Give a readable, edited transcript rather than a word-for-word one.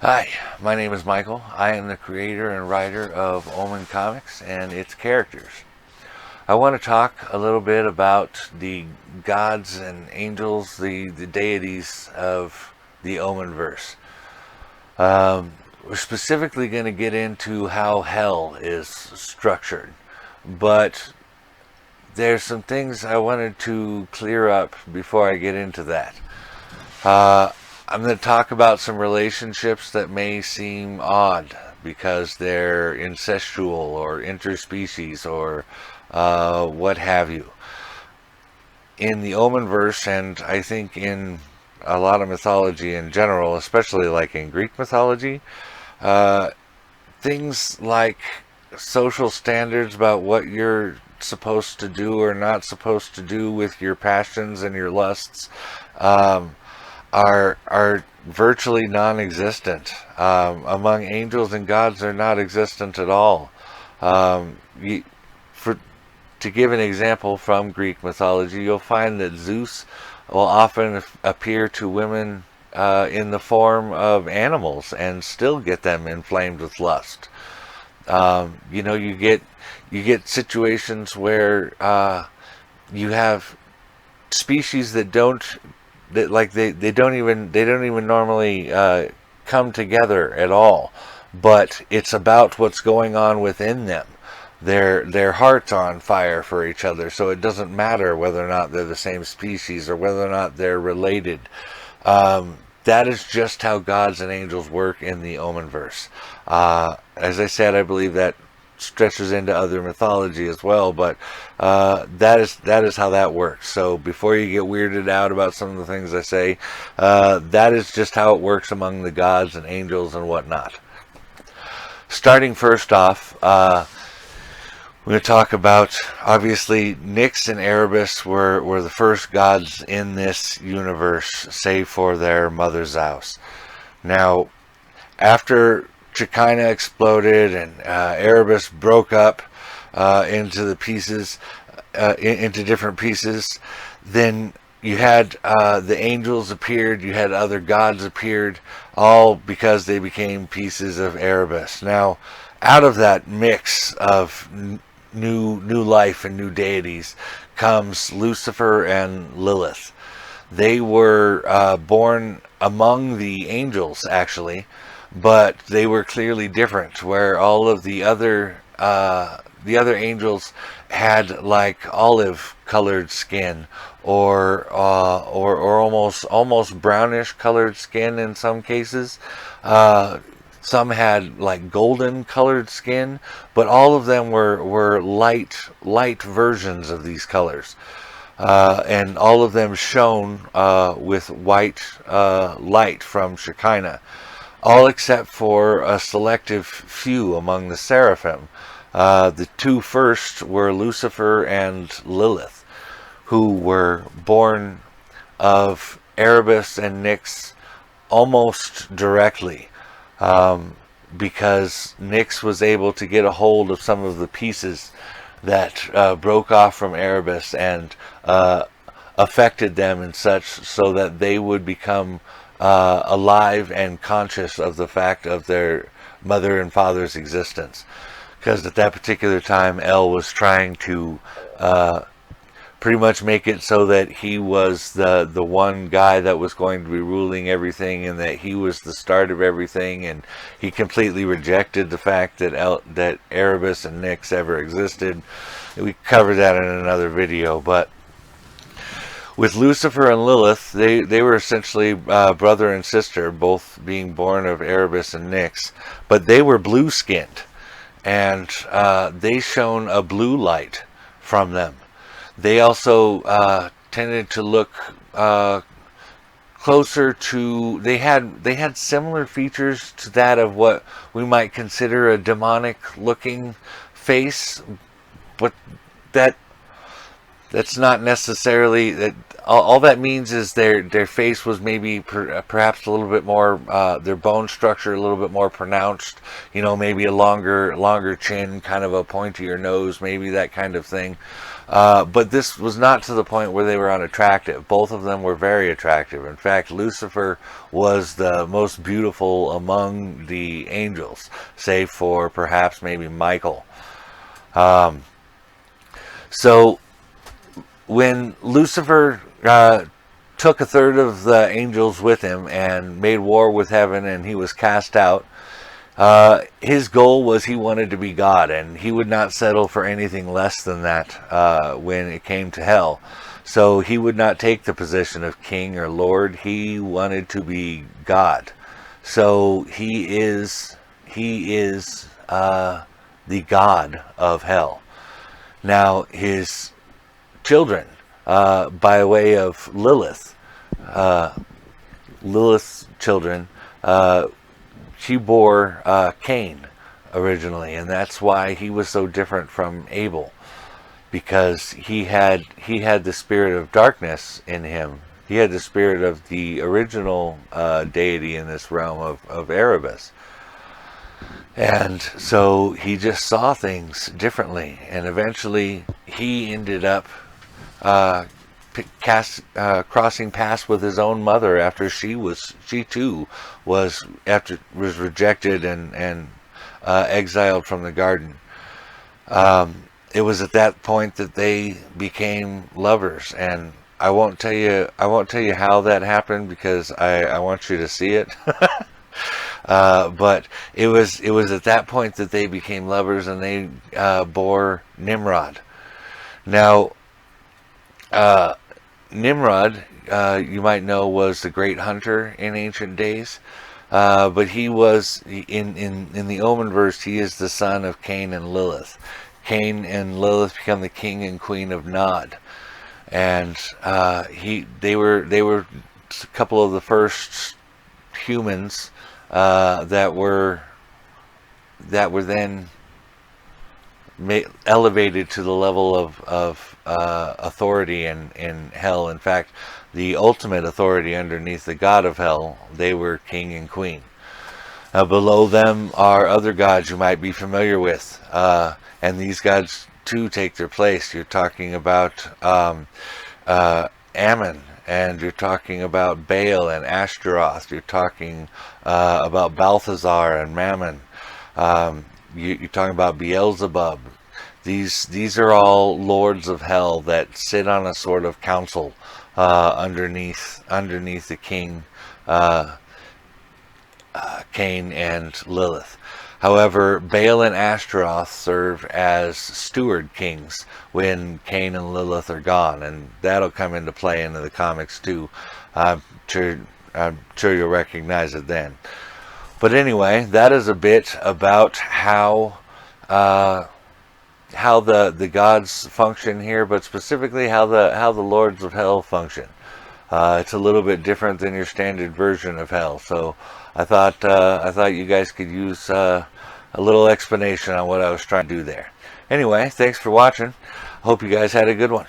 Hi, my name is Michael. I am the creator and writer of Omen comics and its characters. I want to talk a little bit about the gods and angels, the deities of the Omen verse. We're specifically going to get into how hell is structured, but there's some things I wanted to clear up before I get into that. I'm going to talk about some relationships that may seem odd because they're incestual or interspecies or what have you. In the Omen verse, and I think in a lot of mythology in general, especially like in Greek mythology, uh, things like social standards about what you're supposed to do or not supposed to do with your passions and your lusts um, are virtually non-existent. Among angels and gods, they're not existent at all. Um, you, for to give an example from Greek mythology, you'll find that Zeus will often appear to women in the form of animals and still get them inflamed with lust. You get situations where you have species that don't even normally come together at all, but it's about what's going on within them. Their hearts are on fire for each other, so it doesn't matter whether or not they're the same species or whether or not they're related. That is just how gods and angels work in the Omen verse. As I said, I believe that stretches into other mythology as well, but that is how that works. So before you get weirded out about some of the things I say, that is just how it works among the gods and angels and whatnot. Starting first off, we're going to talk about, obviously, Nyx and Erebus were the first gods in this universe, save for their mother Zeus. Now, after Shekinah exploded and Erebus broke up into different pieces, then you had the angels appeared, you had other gods appeared, all because they became pieces of Erebus. Now, out of that mix of new life and new deities comes Lucifer and Lilith. They were born among the angels, actually, but they were clearly different. Where all of the other angels had like olive-colored skin, or almost brownish colored skin in some cases. Some had like golden colored skin, but all of them were light versions of these colors. And all of them shone with white light from Shekinah, all except for a selective few among the seraphim. The two first were Lucifer and Lilith, who were born of Erebus and Nyx almost directly, because Nyx was able to get a hold of some of the pieces that broke off from Erebus and affected them and such, so that they would become alive and conscious of the fact of their mother and father's existence. Because at that particular time, El was trying to pretty much make it so that he was the one guy that was going to be ruling everything, and that he was the start of everything, and he completely rejected the fact that Erebus and Nyx ever existed. We covered that in another video, but with Lucifer and Lilith, they were essentially brother and sister, both being born of Erebus and Nyx, but they were blue-skinned, and they shone a blue light from them. They also tended to look closer to. They had similar features to that of what we might consider a demonic-looking face, but that's not necessarily that. All that means is their face was maybe perhaps a little bit more, their bone structure a little bit more pronounced. Maybe a longer chin, kind of a pointier nose, maybe that kind of thing. But this was not to the point where they were unattractive. Both of them were very attractive. In fact, Lucifer was the most beautiful among the angels, save for perhaps maybe Michael. So when Lucifer took a third of the angels with him and made war with heaven, and he was cast out, his goal was he wanted to be God, and he would not settle for anything less than that when it came to hell. So he would not take the position of king or lord. He wanted to be God. So he is the God of hell. Now his children, by way of Lilith's children, she bore Cain originally, and that's why he was so different from Abel, because he had the spirit of darkness in him. He had the spirit of the original deity in this realm of Erebus. And so he just saw things differently, and eventually he ended up crossing paths with his own mother after she too was rejected and exiled from the garden. It was at that point that they became lovers, and I won't tell you how that happened, because I want you to see it. But it was at that point that they became lovers, and they bore Nimrod. Now, Nimrod, you might know, was the great hunter in ancient days, but he was in the Omen verse. He is the son of Cain and Lilith. Cain and Lilith become the king and queen of Nod, and they were a couple of the first humans that were then elevated to the level of authority in hell. In fact, the ultimate authority underneath the god of hell, they were king and queen. Below them are other gods you might be familiar with, and these gods too take their place. You're talking about Ammon, and you're talking about Baal and Ashtaroth. You're talking about Balthazar and Mammon. You're talking about Beelzebub. These are all lords of hell that sit on a sort of council underneath the king, Cain and Lilith. However, Baal and Ashtaroth serve as steward kings when Cain and Lilith are gone, and that'll come into play into the comics too. I'm sure you'll recognize it then. But anyway, that is a bit about how the gods function here, but specifically how the lords of hell function. It's a little bit different than your standard version of hell. So I thought you guys could use a little explanation on what I was trying to do there. Anyway, thanks for watching. Hope you guys had a good one.